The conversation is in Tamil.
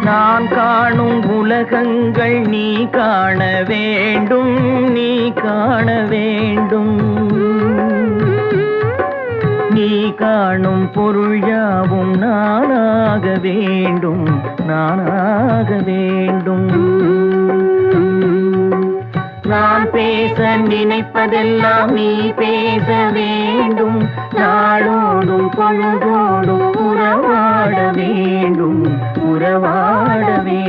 நான் காணும் உலகங்கள் நீ காண வேண்டும், நீ காண வேண்டும். நீ காணும் பொருள் யாவும் நானாக வேண்டும், நானாக வேண்டும். நான் பேச நினைப்பதெல்லாம் நீ பேச வேண்டும். நாளோடும் பொழுதோடும் உறவாட வேண்டும், உறவாட வேண்டும்.